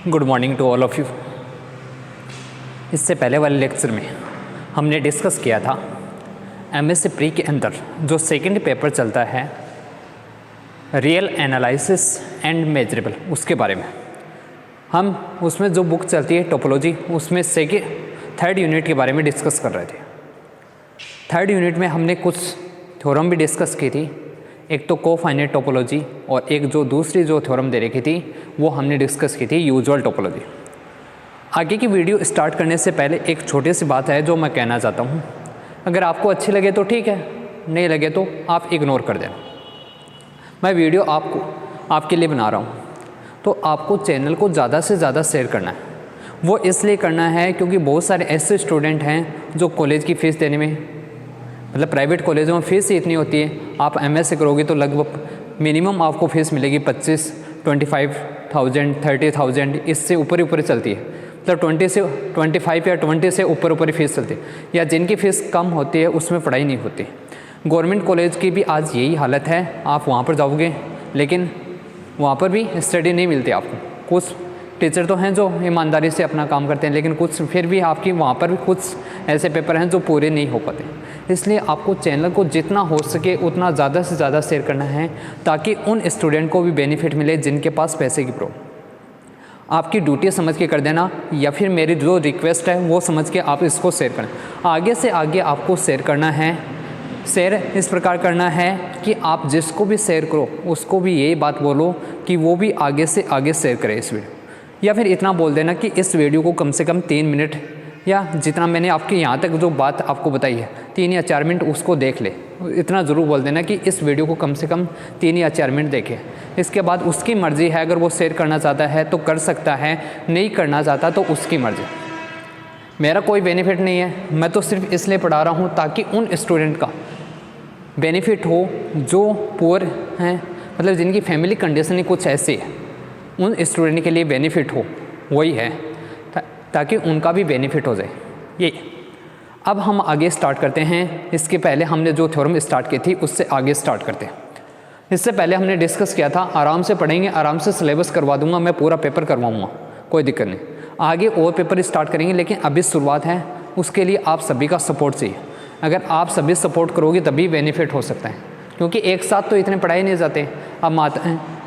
Good morning to all of you. इससे पहले वाले लेक्चर में हमने डिस्कस किया था एमएससी प्री के अंदर जो सेकंड पेपर चलता है रियल एनालिसिस एंड मेजरेबल, उसके बारे में। हम उसमें जो बुक चलती है टोपोलॉजी, उसमें थर्ड यूनिट के बारे में डिस्कस कर रहे थे। थर्ड यूनिट में हमने कुछ थ्योरम भी डिस्कस की थी, एक तो कोफाइनाइट टोपोलॉजी और एक जो दूसरी जो थ्योरम दे रखी थी वो हमने डिस्कस की थी यूजुअल टोपोलॉजी। आगे की वीडियो स्टार्ट करने से पहले एक छोटी सी बात है जो मैं कहना चाहता हूँ। अगर आपको अच्छी लगे तो ठीक है, नहीं लगे तो आप इग्नोर कर देना। मैं वीडियो आपके लिए बना रहा हूँ, तो आपको चैनल को ज़्यादा से ज़्यादा शेयर करना है। वो इसलिए करना है क्योंकि बहुत सारे ऐसे स्टूडेंट हैं जो कॉलेज की फ़ीस देने में, मतलब प्राइवेट कॉलेजों में फ़ीस ही इतनी होती है। आप एमएससी करोगे तो लगभग मिनिमम आपको फ़ीस मिलेगी 25, 25,000, 30,000, इससे ऊपर ही ऊपर चलती है। मतलब 25 या 20 से ऊपर ही फ़ीस चलती है, या जिनकी फ़ीस कम होती है उसमें पढ़ाई नहीं होती। गवर्नमेंट कॉलेज की भी आज यही हालत है। आप वहाँ पर जाओगे लेकिन वहाँ पर भी स्टडी नहीं मिलती आपको। कुछ टीचर तो हैं जो ईमानदारी से अपना काम करते हैं, लेकिन कुछ फिर भी आपकी वहाँ पर भी कुछ ऐसे पेपर हैं जो पूरे नहीं हो पाते। इसलिए आपको चैनल को जितना हो सके उतना ज़्यादा से ज़्यादा शेयर करना है, ताकि उन स्टूडेंट को भी बेनिफिट मिले जिनके पास पैसे की प्रॉब्लम। आपकी ड्यूटी समझ के कर देना, या फिर मेरी जो रिक्वेस्ट है वो समझ के आप इसको शेयर करें। आगे से आगे आपको शेयर करना है। शेयर इस प्रकार करना है कि आप जिसको भी शेयर करो उसको भी यही बात बोलो कि वो भी आगे से आगे शेयर करे इस वीडियो, या फिर इतना बोल देना कि इस वीडियो को कम से कम 3 मिनट, या जितना मैंने आपके यहाँ तक जो बात आपको बताई है 3 या 4 मिनट उसको देख ले। इतना ज़रूर बोल देना कि इस वीडियो को कम से कम 3 या 4 मिनट देखे। इसके बाद उसकी मर्ज़ी है, अगर वो शेयर करना चाहता है तो कर सकता है, नहीं करना चाहता तो उसकी मर्ज़ी। मेरा कोई बेनिफिट नहीं है, मैं तो सिर्फ इसलिए पढ़ा रहा हूँ ताकि उन स्टूडेंट का बेनिफिट हो जो पुअर हैं, मतलब जिनकी फैमिली कंडीशन ही कुछ ऐसी है, उन स्टूडेंट के लिए बेनिफिट हो, वही है, ताकि उनका भी बेनिफिट हो जाए। ये अब हम आगे स्टार्ट करते हैं। इसके पहले हमने जो थ्योरम स्टार्ट की थी उससे आगे स्टार्ट करते हैं। इससे पहले हमने डिस्कस किया था, आराम से पढ़ेंगे, आराम से सिलेबस करवा दूंगा, मैं पूरा पेपर करवाऊंगा, कोई दिक्कत नहीं। आगे और पेपर स्टार्ट करेंगे, लेकिन अभी शुरुआत है, उसके लिए आप सभी का सपोर्ट चाहिए। अगर आप सभी सपोर्ट करोगे तभी बेनिफिट हो सकता है, क्योंकि एक साथ तो इतने पढ़ाई नहीं जाते। अब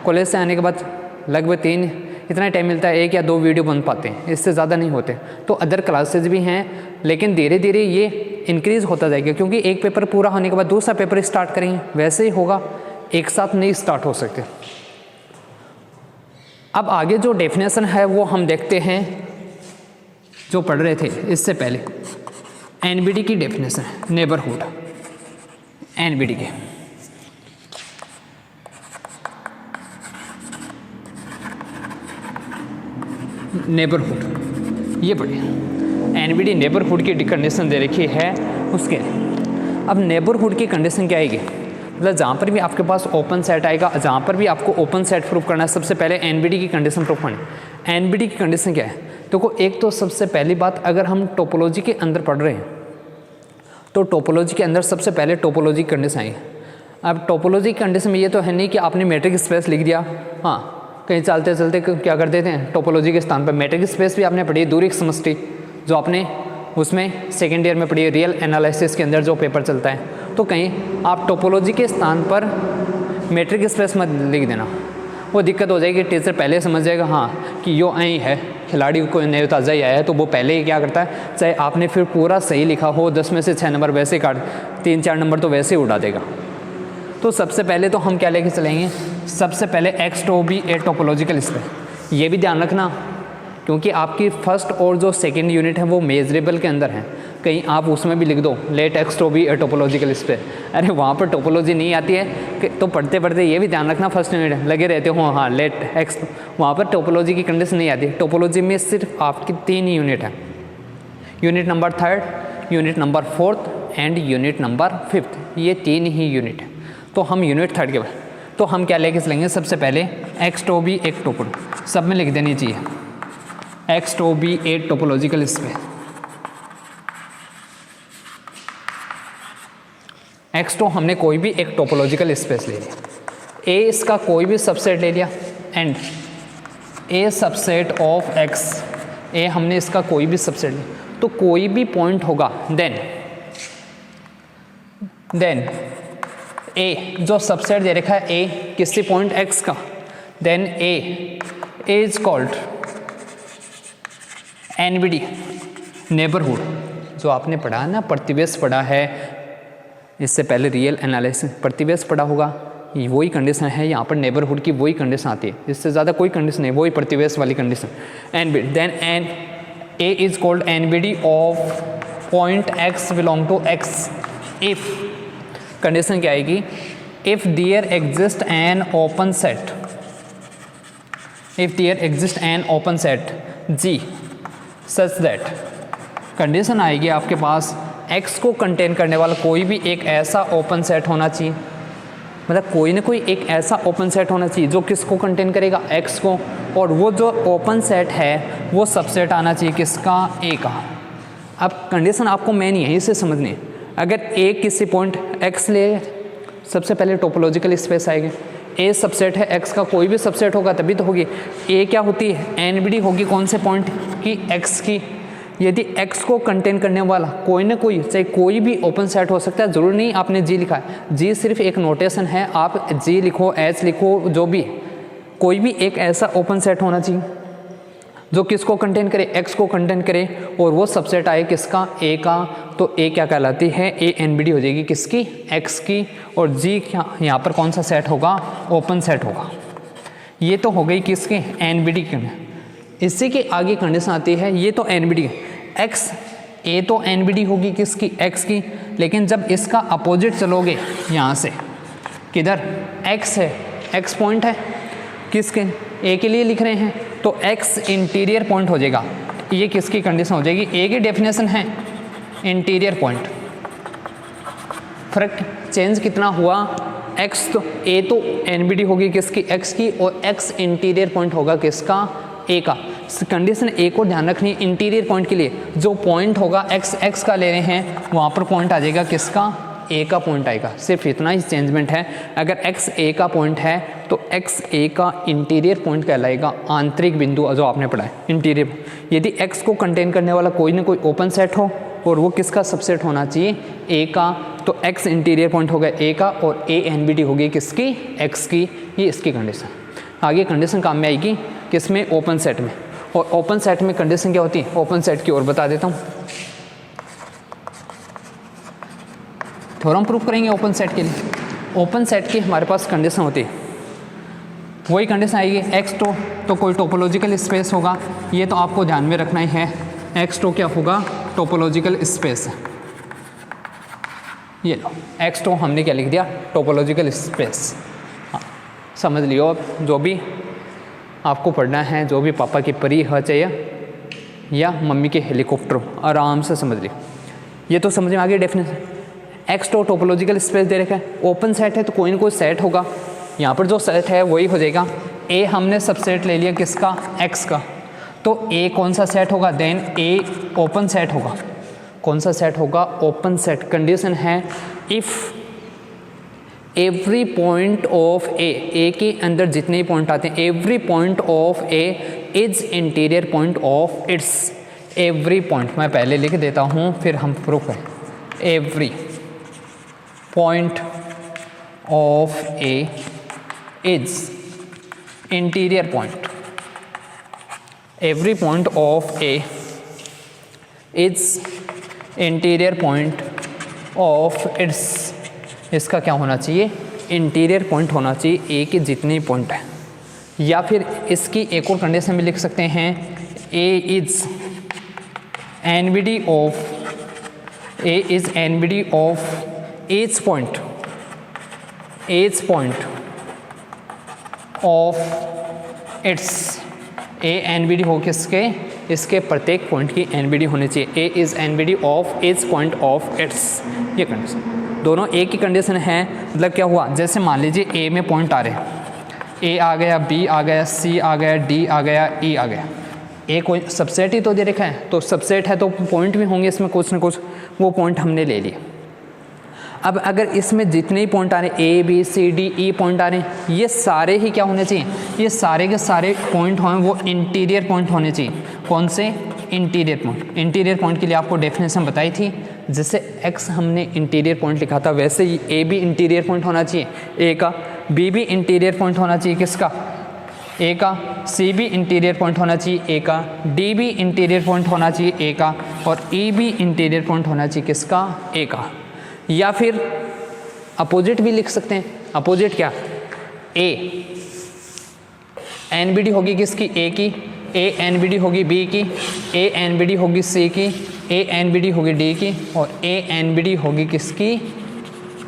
कॉलेज से आने के बाद लगभग 3 इतना टाइम मिलता है, 1 या 2 वीडियो बन पाते हैं, इससे ज़्यादा नहीं होते। तो अदर क्लासेज भी हैं, लेकिन धीरे धीरे ये इंक्रीज़ होता जाएगा, क्योंकि एक पेपर पूरा होने के बाद दूसरा पेपर स्टार्ट करेंगे, वैसे ही होगा, एक साथ नहीं स्टार्ट हो सकते। अब आगे जो डेफिनेशन है वो हम देखते हैं, जो पढ़ रहे थे इससे पहले। एनबीडी की डेफिनेशन है, नेबरहुड, एनबीडी के नेबरहुड, ये पढ़िए। एनबीडी नेबरहुड की कंडीशन दे रखी है उसके। अब नेबरहुड की कंडीशन क्या आएगी, मतलब जहाँ पर भी आपके पास ओपन सेट आएगा, जहाँ पर भी आपको ओपन सेट प्रूफ करना है, सबसे पहले एनबीडी की कंडीशन प्रूफ करनी है। एनबीडी की कंडीशन क्या है, तो एक तो सबसे पहली बात, अगर हम टोपोलॉजी के अंदर पढ़ रहे हैं तो टोपोलॉजी के अंदर सबसे पहले टोपोलॉजी कंडीशन आई। अब टोपोलॉजी कंडीशन में ये तो है नहीं कि आपने मैट्रिक स्पेस लिख दिया, हाँ, कहीं चलते चलते क्या कर देते हैं टोपोलॉजी के स्थान पर मैट्रिक स्पेस भी आपने पढ़ी, दूरी समष्टि, जो आपने उसमें सेकेंड ईयर में पढ़ी है, रियल एनालिसिस के अंदर जो पेपर चलता है। तो कहीं आप टोपोलॉजी के स्थान पर मैट्रिक स्पेस मत लिख देना, वो दिक्कत हो जाएगी। टीचर पहले समझ जाएगा हाँ कि यो ऐ है, खिलाड़ी को नया ताज़ा ही आया है, तो वो पहले ही क्या करता है, चाहे आपने फिर पूरा सही लिखा हो, 10 में से 6 नंबर वैसे काट, 3-4 नंबर तो वैसे ही उड़ा देगा। तो सबसे पहले तो हम क्या लेके चलेंगे, सबसे पहले एक्स-टो-बी ए टोपोलॉजिकल स्पेस। ये भी ध्यान रखना, क्योंकि आपकी फर्स्ट और जो सेकेंड यूनिट है वो मेजरेबल के अंदर है। कहीं आप उसमें भी लिख दो let X tau be a topological space, अरे वहाँ पर टोपोलॉजी नहीं आती है तो पढ़ते पढ़ते ये भी ध्यान रखना, फर्स्ट यूनिट लगे रहते हो, हाँ लेट एक्स, वहाँ पर टोपोलॉजी की कंडीशन नहीं आती। टोपोलॉजी में सिर्फ आपकी 3 यूनिट है, unit number 3, unit number 4 and unit number 5, ये 3 ही यूनिट है। तो हम यूनिट 3 के बाद तो हम क्या लेके चलेंगे, सबसे पहले एक्स-टो-बी एक टोपोल, सब में लिख देनी चाहिए, x-to-B a topological space. X-to हमने कोई भी एक टोपोलॉजिकल स्पेस ले लिया, ए इसका कोई भी सबसेट ले लिया, and A subset of X, ए हमने इसका कोई भी सबसेट लिया, तो कोई भी पॉइंट होगा देन ए जो सबसेट दे रखा है ए किसी पॉइंट एक्स का, then A is called NBD neighbourhood. जो आपने पढ़ा है ना, प्रतिवेश पढ़ा है, इससे पहले रियल एनालिसिस प्रतिवेश पढ़ा होगा, वही कंडीशन है यहाँ पर, नेबरहुड की वही कंडीशन आती है, इससे ज़्यादा कोई कंडीशन नहीं, वही प्रतिवेश वाली condition. NBD then N A is called NBD of point X belong to X if, condition क्या आएगी, if there exist an open set, if there exist an open set G such that, condition आएगी आपके पास x को contain करने वाला कोई भी एक ऐसा ओपन सेट होना चाहिए, मतलब कोई ना कोई एक ऐसा ओपन सेट होना चाहिए जो किसको कंटेन करेगा, x को, और वो जो ओपन सेट है वो सबसेट आना चाहिए किसका, a का। अब कंडीशन आपको मेन यहीं से समझनी है, अगर a किसी पॉइंट x ले, सबसे पहले टोपोलॉजिकल स्पेस आएगी, a सबसेट है x का, कोई भी सबसेट होगा तभी तो होगी, a क्या होती है, एनबीडी होगी कौन से पॉइंट की, x की। यदि x को कंटेन करने वाला कोई ना कोई, चाहे कोई भी ओपन सेट हो सकता है, ज़रूर नहीं आपने g लिखा है, g सिर्फ एक नोटेशन है, आप g लिखो h लिखो जो भी, कोई भी एक ऐसा ओपन सेट होना चाहिए जो किसको कंटेन करे, x को कंटेन करे, और वो सबसेट आए किसका, a का, तो a क्या कहलाती है, a एनबीडी हो जाएगी किसकी, x की, और g यहाँ पर कौन सा सेट होगा, ओपन सेट होगा। ये तो हो गई किसकी, एनबीडी की। इसी के आगे कंडीशन आती है, ये तो एनबीडी x, a तो एनबीडी होगी किसकी, x की, लेकिन जब इसका अपोजिट चलोगे यहाँ से, किधर, x है, x पॉइंट है किसके, a के लिए लिख रहे हैं, तो x इंटीरियर पॉइंट हो जाएगा, ये किसकी कंडीशन हो जाएगी, a की डेफिनेशन है इंटीरियर पॉइंट। फर्क चेंज कितना हुआ, x तो a तो एनबीडी होगी किसकी, x की, और x इंटीरियर पॉइंट होगा किसका, a का। कंडीशन a को ध्यान रखनी है, इंटीरियर पॉइंट के लिए जो पॉइंट होगा x का ले रहे हैं, वहाँ पर पॉइंट आ जाएगा किसका, a का पॉइंट आएगा, सिर्फ इतना ही चेंजमेंट है। अगर x a का पॉइंट है तो x a का इंटीरियर पॉइंट कहलाएगा, आंतरिक बिंदु जो आपने पढ़ा है इंटीरियर। यदि x को कंटेन करने वाला कोई ना कोई ओपन सेट हो और वो किसका सबसेट होना चाहिए, a का, तो x इंटीरियर पॉइंट होगा a का, और a एनबीडी होगी किसकी, x की। ये इसकी कंडीशन। आगे कंडीशन काम में आएगी किसमें, ओपन सेट में। और ओपन सेट में कंडीशन क्या होती है, ओपन सेट की ओर बता देता हूँ, थ्योरम प्रूफ करेंगे ओपन सेट के लिए। ओपन सेट की हमारे पास कंडीशन होती है, वही कंडीशन आएगी, x तो कोई टोपोलॉजिकल स्पेस होगा, ये तो आपको ध्यान में रखना ही है, x क्या होगा, टोपोलॉजिकल स्पेस। ये लो x हमने क्या लिख दिया, टोपोलॉजिकल स्पेस। हाँ समझ लियो, अब जो भी आपको पढ़ना है, जो भी पापा की परी है चाहिए या मम्मी के हेलीकॉप्टर, आराम से समझ लियो। ये तो समझ में आ गई डेफिनेशन। x टोपोलॉजिकल स्पेस दे रखा है, ओपन सेट है तो कोई ना कोई सेट होगा, यहाँ पर जो सेट है वही हो जाएगा। a हमने सबसेट ले लिया किसका, x का, तो a कौन सा सेट होगा, देन a ओपन सेट होगा। कौन सा सेट होगा, ओपन सेट। कंडीशन है इफ़ एवरी पॉइंट ऑफ ए के अंदर जितने पॉइंट आते हैं, every point of A is interior point of it's. Every point मैं पहले लिख देता हूँ फिर हम प्रूफ है। Every point of A is interior point. Every point of A is interior point of it's. इसका क्या होना चाहिए, इंटीरियर पॉइंट होना चाहिए ए के जितने पॉइंट हैं। या फिर इसकी एक और कंडीशन भी लिख सकते हैं, A is NBD of, A is NBD of each point, each point of its. A NBD हो किसके, इसके प्रत्येक पॉइंट की एनबीडी होनी चाहिए। A is NBD of each point of its. ये कंडीशन दोनों एक ही कंडीशन है। मतलब क्या हुआ, जैसे मान लीजिए ए में पॉइंट आ रहे हैं, ए आ गया, बी आ गया, सी आ गया, डी आ गया, ई आ गया। ए कोई सबसेट ही तो दे रखा है, तो सबसेट है तो पॉइंट भी होंगे इसमें कुछ ना कुछ, वो पॉइंट हमने ले लिए। अब अगर इसमें जितने ही पॉइंट आ रहे हैं A B C D E point आ रहे हैं, ये सारे ही क्या होने चाहिए, ये सारे के सारे पॉइंट हों वो इंटीरियर पॉइंट होने चाहिए। कौन से? Interior point. इंटीरियर पॉइंट के लिए आपको डेफिनेशन बताई थी, जैसे एक्स हमने इंटीरियर पॉइंट लिखा था वैसे ही ए भी इंटीरियर पॉइंट होना चाहिए ए का, बी भी इंटीरियर पॉइंट होना चाहिए किसका? ए का, सी भी इंटीरियर पॉइंट होना चाहिए ए का, डी भी इंटीरियर पॉइंट होना चाहिए ए का, और ई भी इंटीरियर पॉइंट होना चाहिए किसका? ए का। या फिर अपोजिट भी लिख सकते हैं। अपोजिट क्या? ए एन बी डी होगी किसकी? ए की, ए एन बी डी होगी बी की, ए एन बी डी होगी सी की, ए एन बी डी होगी डी की, और ए एन बी डी होगी किसकी?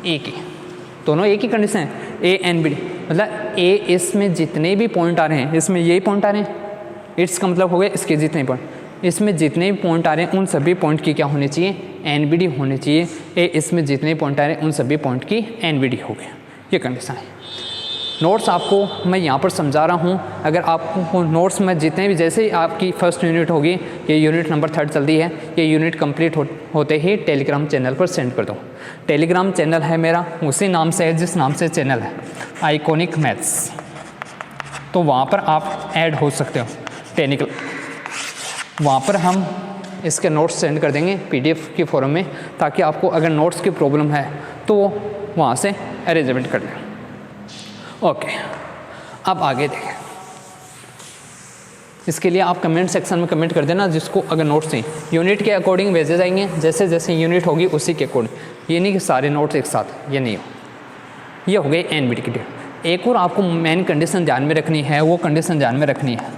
ए की। दोनों एक ही कंडीशन है, ए एन बी डी, मतलब ए इसमें जितने भी पॉइंट आ रहे हैं, इसमें यही पॉइंट आ रहे हैं, इट्स का मतलब हो गया इसके जितने पॉइंट, इसमें जितने भी पॉइंट आ रहे हैं उन सभी पॉइंट की क्या होनी चाहिए? एन बी डी होनी चाहिए। ए इसमें जितने पॉइंट आ रहे हैं उन सभी पॉइंट की एन बी डी हो गया, ये कंडीशन है। नोट्स आपको मैं यहाँ पर समझा रहा हूँ, अगर आपको नोट्स में जितने भी, जैसे ही आपकी फर्स्ट यूनिट होगी, ये यूनिट नंबर 3 चल रही है, ये यूनिट कंप्लीट होते ही टेलीग्राम चैनल पर सेंड कर दो। टेलीग्राम चैनल है मेरा, उसी नाम से है जिस नाम से चैनल है, आइकॉनिक मैथ्स, तो वहाँ पर आप ऐड हो सकते हो टेक्निकल। वहाँ पर हम इसके नोट्स सेंड कर देंगे PDF के फॉर्म में, ताकि आपको अगर नोट्स की प्रॉब्लम है तो वहाँ से अरेंजमेंट कर लें। ओके, अब आगे देखें। इसके लिए आप कमेंट सेक्शन में कमेंट कर देना जिसको अगर नोट्स चाहिए। यूनिट के अकॉर्डिंग भेजे जाएंगे, जैसे जैसे यूनिट होगी उसी के अकॉर्डिंग, ये नहीं कि सारे नोट्स एक साथ, ये नहीं हो। ये हो गई NBT की डेट। एक और आपको मेन कंडीशन ध्यान में रखनी है, वो कंडीशन ध्यान में रखनी है,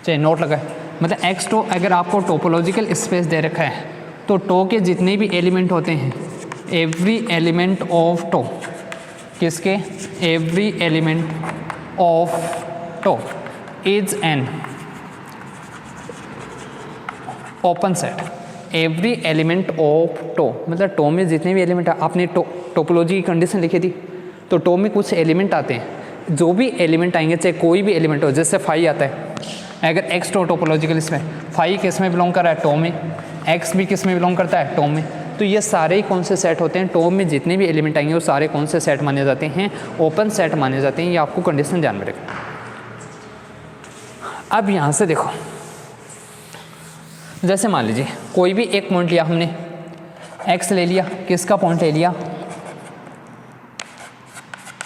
चाहे नोट लगाए, मतलब एक्स टो अगर आपको टोपोलॉजिकल स्पेस दे रखा है तो टो के जितने भी एलिमेंट होते हैं, एवरी एलिमेंट ऑफ टो, किसके? Every element of tau is an open set. Every element of tau मतलब टो में जितने भी एलिमेंट, आपने टोपोलॉजी की कंडीशन लिखी थी, तो टो में कुछ एलिमेंट आते हैं, जो भी एलिमेंट आएंगे चाहे कोई भी एलिमेंट हो, जैसे फाई आता है, अगर एक्स टो टोपोलॉजिकल इसमें, फाई किस में बिलोंग कर रहा है? टो में। एक्स भी किस में बिलोंग करता है? टो में। तो ये सारे ही कौन से सेट होते हैं? टो में जितने भी एलिमेंट आएंगे वो सारे कौन से सेट माने जाते हैं? ओपन सेट माने जाते हैं। ये आपको कंडीशन ध्यान में रखना। अब यहाँ से देखो, जैसे मान लीजिए कोई भी एक पॉइंट लिया हमने, एक्स ले लिया, किसका पॉइंट ले लिया?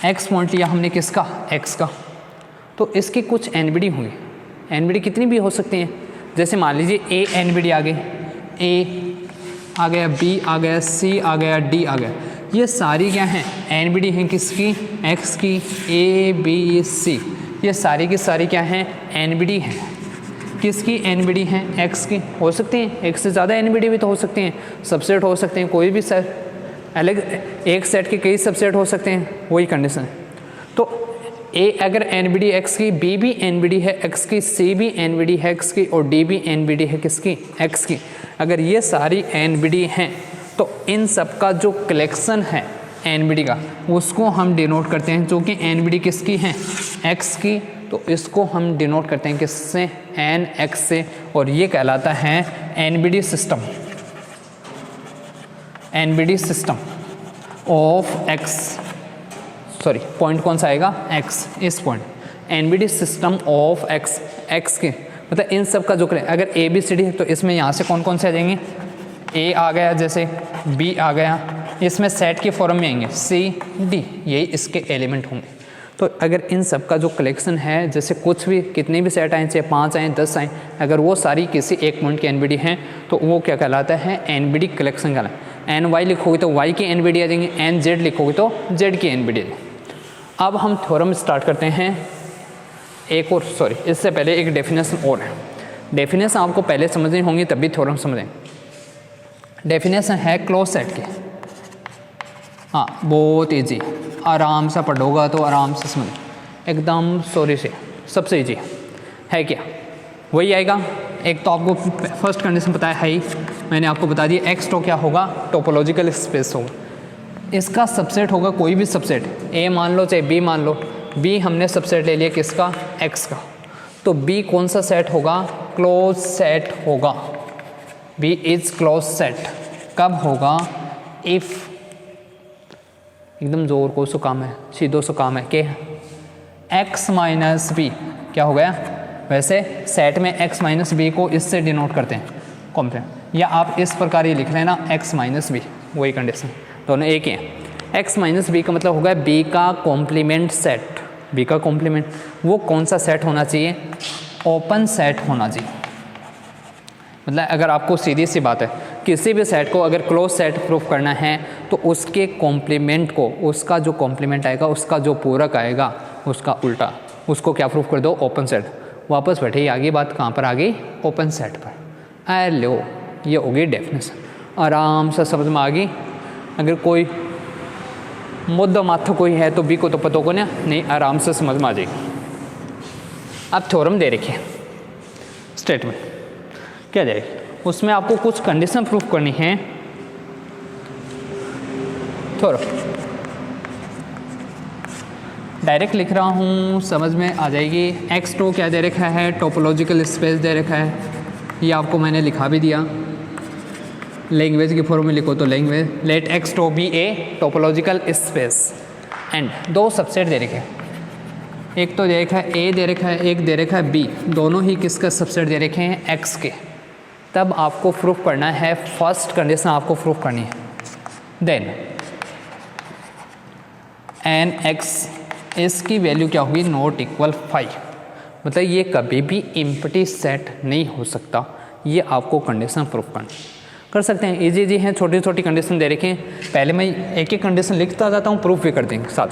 एक्स पॉइंट लिया हमने, किसका? एक्स का। तो इसकी कुछ NBD होंगी। NBD कितनी भी हो सकती हैं, जैसे मान लीजिए A NBD आ गई, A आ गया, B आ गया, C आ गया, D आ गया, ये सारी क्या हैं? NBD हैं किसकी? X की। A B C ये सारी की सारी क्या हैं? NBD हैं। किसकी NBD हैं? X की। हो सकती हैं, एक से ज़्यादा NBD भी तो हो सकती हैं, सबसेट हो सकते हैं, कोई भी सेट अलग, एक सेट के कई सबसेट हो सकते हैं, वही कंडीशन है। तो A अगर NBD X की, B भी NBD है X की, C भी NBD है X की, और D भी NBD है किसकी? X की। अगर ये सारी NBD हैं तो इन सब का जो कलेक्शन है NBD का, उसको हम डिनोट करते हैं, जो कि NBD किसकी हैं? X की। तो इसको हम डिनोट करते हैं किससे? NX से, और ये कहलाता है NBD system. NBD system of X, sorry point कौन सा आएगा? X, इस point NBD system of X, X के मतलब इन सब का जो करें, अगर ABCD है तो इसमें यहाँ से कौन कौन से आ जाएंगे? A आ गया, जैसे B आ गया, इसमें सेट के फॉर्म में आएंगे C D, यही इसके एलिमेंट होंगे। तो अगर इन सब का जो कलेक्शन है, जैसे कुछ भी कितने भी सेट आए, चाहे 5 आए 10 आए, अगर वो सारी किसी एक पॉइंट की NBD हैं तो वो क्या कहलाता है? NBD कलेक्शन कहलाता है। NY लिखोगे तो Y की NBD आ जाएंगे, NZ लिखोगे तो Z की NBD आ जाएंगे। अब हम थ्योरम स्टार्ट करते हैं। एक और, सॉरी इससे पहले एक डेफिनेशन और है। डेफिनेशन आपको पहले समझनी होंगी तभी थ्योरम समझें। डेफिनेशन है क्लोज सेट की, हाँ बहुत इजी, आराम से पढ़ोगा तो आराम से समझ, एकदम सॉरी से सबसे इजी है। क्या वही आएगा? एक तो आपको फर्स्ट कंडीशन पता है ही, मैंने आपको बता दिया एक्स टो क्या होगा? टोपोलॉजिकल स्पेस होगा। इसका सबसेट होगा कोई भी सबसेट, A मान लो चाहे B मान लो, B हमने सबसेट ले लिया किसका? X का। तो B कौन सा सेट होगा? क्लोज सेट होगा। B is close set. कब होगा? इफ़ एकदम जोर को सो काम है, सीधो सो काम है कि x माइनस बी क्या हो गया, वैसे सेट में x माइनस बी को इससे डिनोट करते हैं कॉम्प्लीमेंट, या आप इस प्रकार ये लिख लेना x माइनस बी, वही कंडीशन दोनों एक ही हैं। x माइनस बी का मतलब होगा b का कॉम्प्लीमेंट सेट, b का कॉम्प्लीमेंट वो कौन सा सेट होना चाहिए, ओपन सेट होना चाहिए। मतलब अगर आपको सीधी सी बात है, किसी भी सेट को अगर क्लोज सेट प्रूफ करना है तो उसके कॉम्प्लीमेंट को, उसका जो कॉम्प्लीमेंट आएगा, उसका जो पूरक आएगा, उसका उल्टा, उसको क्या प्रूफ कर दो, ओपन सेट। वापस बैठे आगे बात कहाँ पर आ गई, ओपन सेट पर। अरे लो ये हो गई डेफिनेशन, आराम से समझ में आ गई। अगर कोई मुद्दा माथा कोई है तो बी को तो पता को ना नहीं, आराम से समझ में आ जाएगी। अब थ्योरम दे रखिए, स्टेटमेंट क्या दे रखी, उसमें आपको कुछ कंडीशन प्रूफ करनी है। थ्योरम डायरेक्ट लिख रहा हूँ, समझ में आ जाएगी। x2 क्या दे रखा है, टोपोलॉजिकल स्पेस दे रखा है, ये आपको मैंने लिखा भी दिया। लैंग्वेज की फॉर्म में लिखो तो language, let x2 be a topological space and दो सबसेट दे रखे हैं, एक तो दे रखा है ए दे रखा है, एक दे रखा है बी, दोनों ही किसका सबसेट दे रखे हैं, x के। तब आपको प्रूफ करना है, फर्स्ट कंडीशन आपको प्रूफ करनी है, देन एन एक्स इसकी वैल्यू क्या होगी, नॉट इक्वल 5। मतलब ये कभी भी एम्प्टी सेट नहीं हो सकता, ये आपको कंडीशन प्रूफ कर सकते हैं। इजी जी हैं, छोटी छोटी कंडीशन दे रखे हैं। पहले मैं एक एक कंडीशन लिखता जाता हूँ, प्रूफ भी कर देंगे साथ।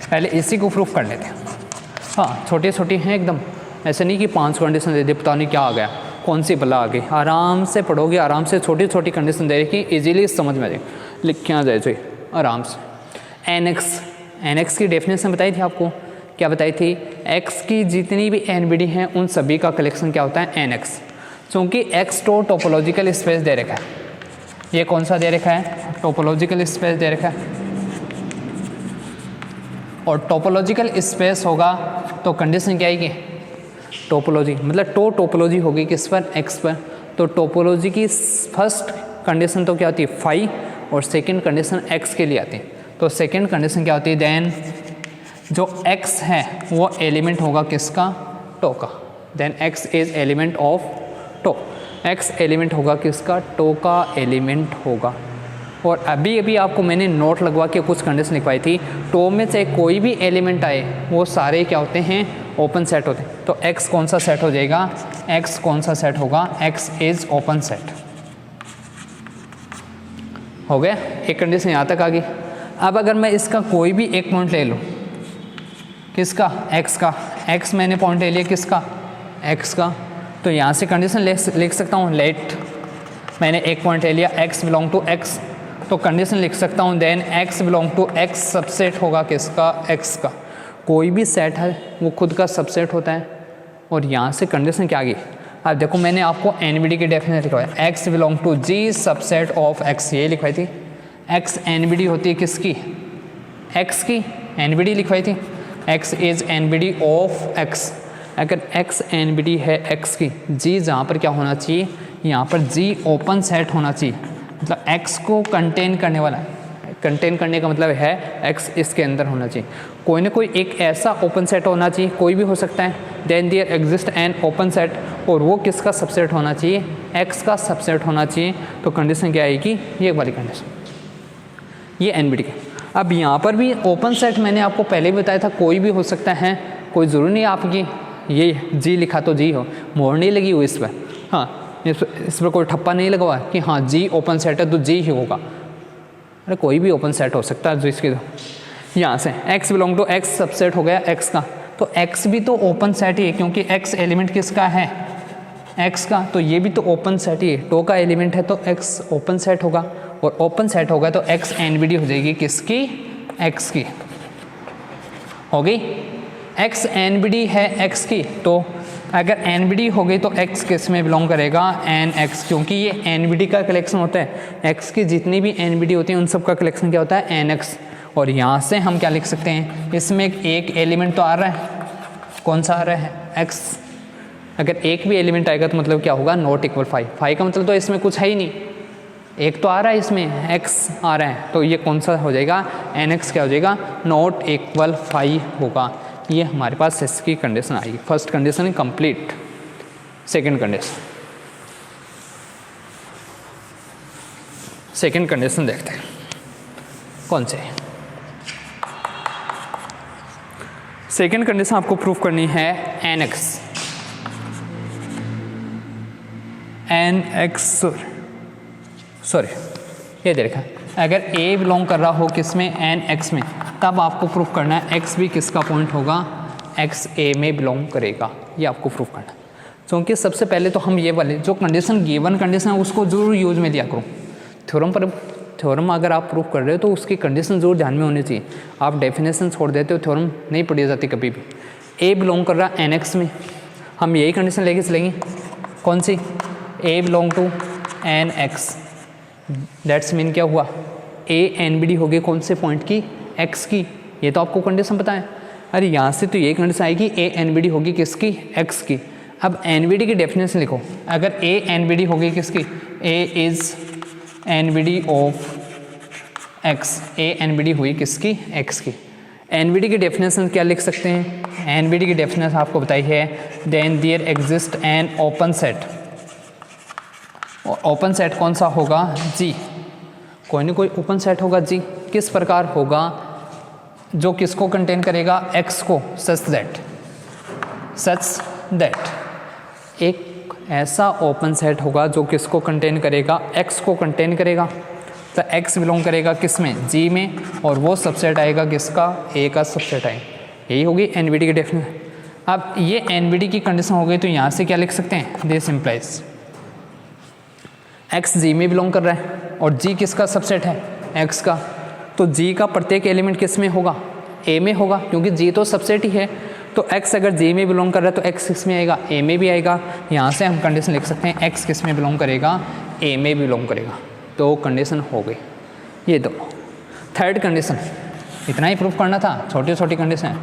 पहले इसी को प्रूफ कर लेते हैं। हाँ छोटी छोटी हैं एकदम, ऐसे नहीं कि 5 कंडीशन दे दे पता नहीं क्या आ गया, कौन सी बला आ गई। आराम से पढ़ोगे, आराम से छोटी छोटी कंडीशन दे रखी, इजीली समझ में आ जाएगी, लिख के आ जाए आराम से। एन एक्स की डेफिनेशन बताई थी आपको, क्या बताई थी, एक्स की जितनी भी एन बी डी हैं उन सभी का कलेक्शन क्या होता है, एन एक्स। क्योंकि एक्स तो टोपोलॉजिकल स्पेस दे रखा है, ये कौन सा दे रखा है, टोपोलॉजिकल स्पेस दे रखा है। और टोपोलॉजिकल स्पेस होगा तो कंडीशन क्या आएगी, टोपोलॉजी, मतलब टोपोलॉजी होगी किस पर, एक्स पर। तो टोपोलॉजी की फर्स्ट कंडीशन तो क्या होती है, 5, और सेकंड कंडीशन एक्स के लिए आती है। तो सेकंड कंडीशन क्या होती है, देन जो x है वो एलिमेंट होगा किसका, टो का। Then x is element of tau, x element होगा किसका, टो का एलिमेंट होगा। और अभी अभी आपको मैंने नोट लगवा के कुछ कंडीशन लिखवाई थी, टो में से कोई भी एलिमेंट आए वो सारे क्या होते हैं, ओपन सेट होते हैं। तो x कौन सा सेट हो जाएगा, x कौन सा सेट होगा, x इज ओपन सेट। हो गया, एक कंडीशन यहाँ तक आ गई। अब अगर मैं इसका कोई भी एक पॉइंट ले लूँ, किसका, x का, x मैंने पॉइंट ले लिया किसका, x का, तो यहाँ से कंडीशन लिख सकता हूँ, लेट मैंने एक पॉइंट ले लिया x बिलोंग टू x, तो कंडीशन लिख सकता हूँ then x belong to x subset होगा किसका, x का। कोई भी सेट है वो खुद का सबसेट होता है। और यहाँ से कंडीशन क्या आ गई, अब देखो मैंने आपको एनबीडी की डेफिनेशन लिखवाई, x belong to g subset of x, ये लिखवाई थी। x एनबीडी होती है किसकी, x की, एनबीडी लिखवाई थी, x is NBD of x। अगर x एनबीडी है x की, g जहाँ पर क्या होना चाहिए, यहाँ पर g ओपन सेट होना चाहिए। मतलब x को कंटेन करने वाला, कंटेन करने का मतलब है x इसके अंदर होना चाहिए। कोई ना कोई एक ऐसा ओपन सेट होना चाहिए, कोई भी हो सकता है। Then there exist an open set, और वो किसका सबसेट होना चाहिए, x का सबसेट होना चाहिए। तो कंडीशन क्या आएगी, ये वाली कंडीशन, ये एनबीडी की। अब यहाँ पर भी ओपन सेट मैंने आपको पहले भी बताया था, कोई भी हो सकता है, कोई ज़रूरी नहीं आपकी ये जी लिखा तो जी हो, मोहर नहीं लगी हुई इस पर। हाँ इस पर कोई ठप्पा नहीं लगा हुआ कि हाँ जी ओपन सेट है तो जी ही होगा। अरे कोई भी ओपन सेट हो सकता है जो इसके, तो यहाँ से x belong to x subset हो गया x का, तो x भी तो ओपन सेट ही है क्योंकि x एलिमेंट किसका है, x का। तो ये भी तो ओपन सेट ही है, टो का एलिमेंट है तो x ओपन सेट होगा, और ओपन सेट होगा तो x एनबीडी हो जाएगी किसकी, x की। हो गई, x एनबीडी है x की, तो अगर एनबीडी हो गई तो x किस में बिलोंग करेगा, nx, क्योंकि ये एनबीडी का कलेक्शन होता है। x की जितनी भी एनबीडी होती है उन सब का कलेक्शन क्या होता है, nx। और यहाँ से हम क्या लिख सकते हैं, इसमें एक एलिमेंट तो आ रहा है, कौन सा आ रहा है, x। अगर एक भी एलिमेंट आएगा तो मतलब क्या होगा, नॉट इक्वल 5। 5 का मतलब तो इसमें कुछ है ही नहीं, एक तो आ रहा है इसमें x आ रहा है, तो ये कौन सा हो जाएगा, nx क्या हो जाएगा, नॉट इक्वल 5 होगा। ये हमारे पास इसकी कंडीशन आएगी। First condition complete. Second condition देखते हैं कौन से। सेकंड कंडीशन आपको प्रूफ करनी है nx सॉरी ये देखा, अगर a बिलोंग कर रहा हो किस में, nx में, तब आपको प्रूफ करना है x भी किसका पॉइंट होगा, x a में बिलोंग करेगा। ये आपको प्रूफ करना है। क्योंकि सबसे पहले तो हम ये वाले जो कंडीशन गिवन कंडीशन है उसको जरूर यूज में लिया करो। थ्योरम अगर आप प्रूफ कर रहे हो तो उसकी कंडीशन जरूर ध्यान में होनी चाहिए। आप डेफिनेशन छोड़ देते हो, थ्योरम नहीं पढ़ी जाती कभी भी। a बिलोंग कर रहा है nx में, हम यही कंडीशन लेके चलेंगे। कौन सी, a belong to nx, that's mean क्या हुआ, a NBD हो गई कौन से पॉइंट की, x की। ये तो आपको कंडीशन पता है। अरे यहाँ से तो ये कंडीशन आएगी a NBD होगी किसकी, x की। अब NBD की डेफिनेशन लिखो। अगर a NBD होगी किसकी, a is NBD of x, a NBD हुई किसकी, x की। NBD की डेफिनेशन क्या लिख सकते हैं, NBD की डेफिनेशन आपको बताई है, then there exist an open set. Open set कौन सा होगा, G। कोई ना कोई ओपन सेट होगा G। किस प्रकार होगा, जो किसको कंटेन करेगा, x को, सच दैट एक ऐसा ओपन सेट होगा जो किसको कंटेन करेगा, x को कंटेन करेगा। तो x बिलोंग करेगा किस में, G में, और वो सबसेट आएगा किसका, A का सबसेट आएगा। यही होगी NBD की डेफिनेशन। अब ये NBD की कंडीशन हो गई, तो यहाँ से क्या लिख सकते हैं, दिस इम्प्लाइज x G में बिलोंग कर रहा है और G किसका सबसेट है, x का। तो G का प्रत्येक एलिमेंट किस में होगा, A में होगा, क्योंकि G तो सबसेट ही है। तो x अगर G में बिलोंग कर रहा है तो x किस में आएगा, A में भी आएगा। यहाँ से हम कंडीशन लिख सकते हैं x किस में बिलोंग करेगा, A में बिलोंग करेगा। तो कंडीशन हो गई ये दो। थर्ड कंडीशन, इतना ही प्रूफ करना था, छोटी छोटी कंडीशन है।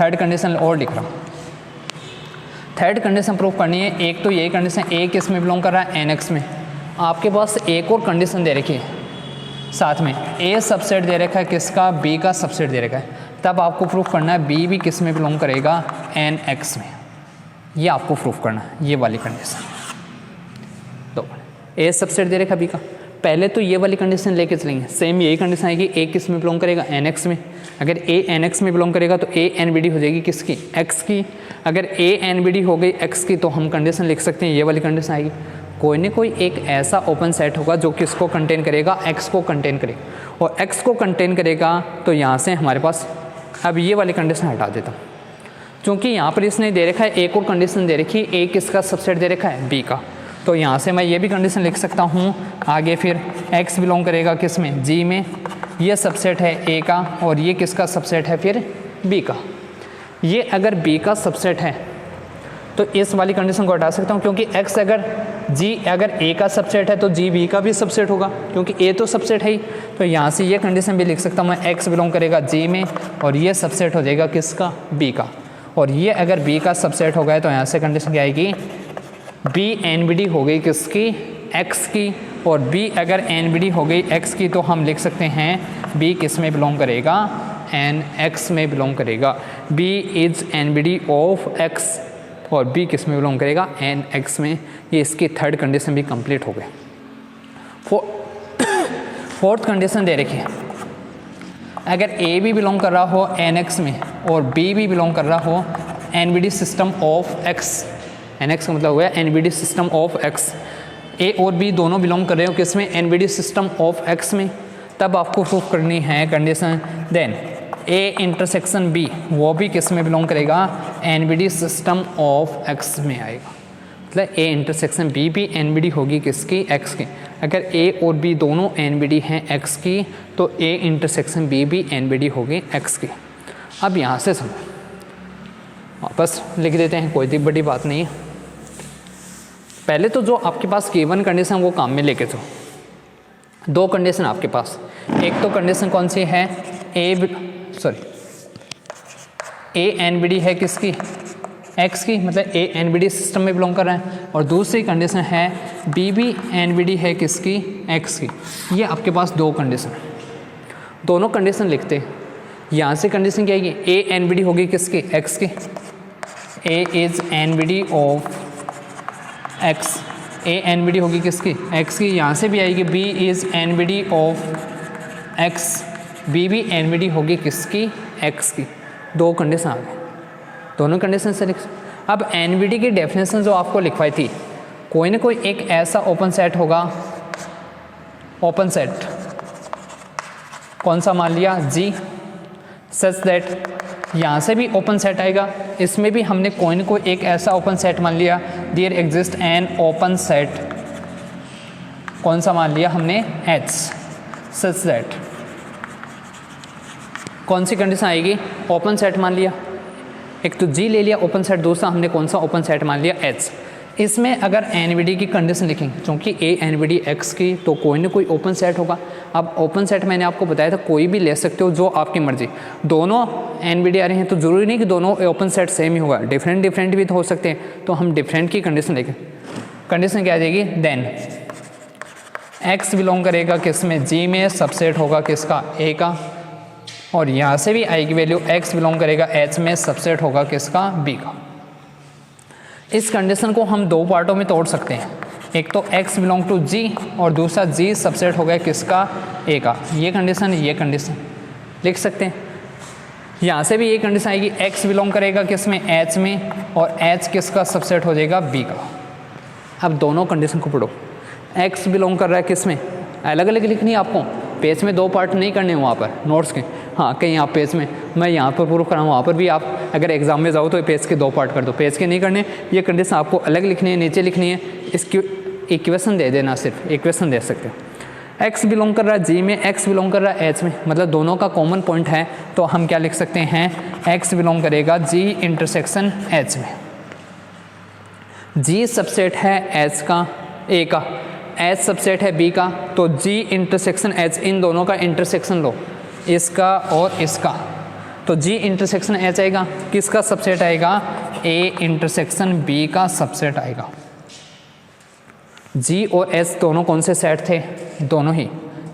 थर्ड कंडीशन और लिख रहा हूँ। थर्ड कंडीशन प्रूफ करनी है। एक तो ये कंडीशन A किस में बिलोंग कर रहा है, nx में। आपके पास एक और कंडीशन दे रखी है साथ में, A सबसेट दे रखा है किसका, B का सबसेट दे रखा है। तब आपको प्रूफ करना है B भी किस में बिलोंग करेगा, nx में। ये आपको प्रूफ करना है, ये वाली कंडीशन। तो A सबसेट दे रखा B का, पहले तो ये वाली कंडीशन लेके चलेंगे। सेम यही कंडीशन आएगी, A किस में बिलोंग करेगा, nx में। अगर A nx में बिलोंग करेगा तो A NBD हो जाएगी किसकी, x की। अगर A NBD हो गई x की, तो हम कंडीशन लिख सकते हैं ये वाली कंडीशन आएगी, कोई ना कोई एक ऐसा ओपन सेट होगा जो किसको कंटेन करेगा, x को कंटेन करेगा। और x को कंटेन करेगा तो यहाँ से हमारे पास, अब ये वाली कंडीशन हटा देता हूँ, क्योंकि यहाँ पर इसने दे रखा है एक और कंडीशन दे रखी है, A किसका सबसेट दे रखा है, B का। तो यहाँ से मैं ये भी कंडीशन लिख सकता हूँ आगे। फिर x बिलोंग करेगा किस में, G में। ये सबसेट है A का, और ये किसका सबसेट है फिर, B का। ये अगर B का सबसेट है तो इस वाली कंडीशन को हटा सकता हूँ, क्योंकि x अगर G अगर A का सबसेट है तो G B का भी सबसेट होगा, क्योंकि A तो सबसेट है ही। तो यहाँ से ये कंडीशन भी लिख सकता हूँ मैं, x बिलोंग करेगा G में, और ये सबसेट हो जाएगा किसका, B का। और ये अगर B का सबसेट हो गया तो यहाँ से कंडीशन क्या आएगी, B NBD हो गई किसकी, x की। और B अगर NBD हो गई x की, तो हम लिख सकते हैं B किस में बिलोंग करेगा, nx में बिलोंग करेगा। B is NBD of x, और B किस में बिलोंग करेगा, nx में। ये इसकी थर्ड कंडीशन भी कंप्लीट हो गई। फोर्थ कंडीशन दे रखी है, अगर A भी बिलोंग कर रहा हो nx में और B भी बिलोंग कर रहा हो NBD system of x, nx का मतलब हुआ NBD system of x, A और B दोनों बिलोंग कर रहे हो किस में, NBD सिस्टम ऑफ x में। तब आपको प्रूफ करनी है condition, then A intersection B वो भी किस में बिलोंग करेगा, NBD सिस्टम ऑफ x में आएगा। मतलब A इंटरसेक्शन B भी NBD होगी किसकी, x की। अगर A और B दोनों NBD हैं x की, तो A इंटरसेक्शन B भी NBD होगी x की। अब यहाँ से समझो, वापस लिख देते हैं, कोई बड़ी बात नहीं है। पहले तो जो आपके पास गिवन कंडीशन वो काम में लेके चलो। दो कंडीशन आपके पास, एक तो कंडीशन कौन सी है, A NBD है किसकी, x की, मतलब A NBD सिस्टम में बिलोंग कर रहा है। और दूसरी कंडीशन है बी भी एन बी डी है किसकी, एक्स की। ये आपके पास दो कंडीशन, दोनों कंडीशन लिखते हैं। यहाँ से कंडीशन क्या आएगी, ए एन बी डी होगी किसकी, एक्स की। A is N B D of X, A N B D होगी किसकी, एक्स की। यहाँ से भी आएगी B is N B D of X, B भी एन बी डी होगी किसकी, एक्स की। दो कंडीशन आ गए, दोनों कंडीशन से लिख। अब एन बी डी की डेफिनेशन जो आपको लिखवाई थी, कोई ना कोई एक ऐसा ओपन सेट होगा, ओपन सेट कौन सा मान लिया, जी, सच दैट, यहाँ से भी ओपन सेट आएगा, इसमें भी हमने कोई ना कोई एक ऐसा ओपन सेट मान लिया, there exist an open set, कौन सा मान लिया हमने, एच, सच दैट। कौन सी कंडीशन आएगी, ओपन सेट मान लिया, एक तो जी ले लिया ओपन सेट, दूसरा हमने कौन सा ओपन सेट मान लिया, एच। इसमें अगर एन बी डी की कंडीशन लिखेंगे, क्योंकि ए एन बी डी एक्स की, तो कोई ना कोई ओपन सेट होगा। अब ओपन सेट मैंने आपको बताया था कोई भी ले सकते हो, जो आपकी मर्जी। दोनों एन बी डी आ रहे हैं तो ज़रूरी नहीं कि दोनों ओपन सेट सेम ही होगा, डिफरेंट डिफरेंट भी तो हो सकते हैं। तो हम डिफरेंट की कंडीशन लिखें, कंडीशन क्या आ जाएगी, देन एक्स बिलोंग करेगा किस में, जी में, सबसेट होगा किसका, ए का। और यहाँ से भी आएगी वैल्यू, एक्स बिलोंग करेगा एच में, सबसेट होगा किसका, बी का। इस कंडीशन को हम दो पार्टों में तोड़ सकते हैं, एक तो x बिलोंग टू g और दूसरा g सबसेट हो गया किसका, a का। ये कंडीशन, ये कंडीशन लिख सकते हैं। यहाँ से भी ये कंडीशन आएगी, x बिलोंग करेगा किस में, h में, और h किसका सबसेट हो जाएगा, b का। अब दोनों कंडीशन को पढ़ो, x बिलोंग कर रहा है किस में, अलग अलग लिखनी है आपको, पेज में दो पार्ट नहीं करने वहाँ पर नोट्स के। हाँ, कहीं आप पेज में, मैं यहाँ पर प्रूफ कराऊँ, वहाँ पर भी आप अगर एग्जाम में जाओ तो पेज के दो पार्ट कर दो, पेज के नहीं करने। ये कंडीशन आपको अलग लिखनी है, नीचे लिखनी है, इसकी इक्वेशन दे देना, सिर्फ इक्वेशन दे सकते हो। x बिलोंग कर रहा है जी में, x बिलोंग कर रहा है h में, मतलब दोनों का कॉमन पॉइंट है, तो हम क्या लिख सकते हैं, x बिलोंग करेगा g इंटरसेक्शन h में। g सबसेट है h का, a का, h सबसेट है b का, तो g इंटरसेक्शन h, इन दोनों का इंटरसेक्शन लो, इसका और इसका, तो g इंटरसेक्शन h आएगा, किसका सबसेट आएगा, a इंटरसेक्शन b का सबसेट आएगा। g और h दोनों कौन से सेट थे, दोनों ही।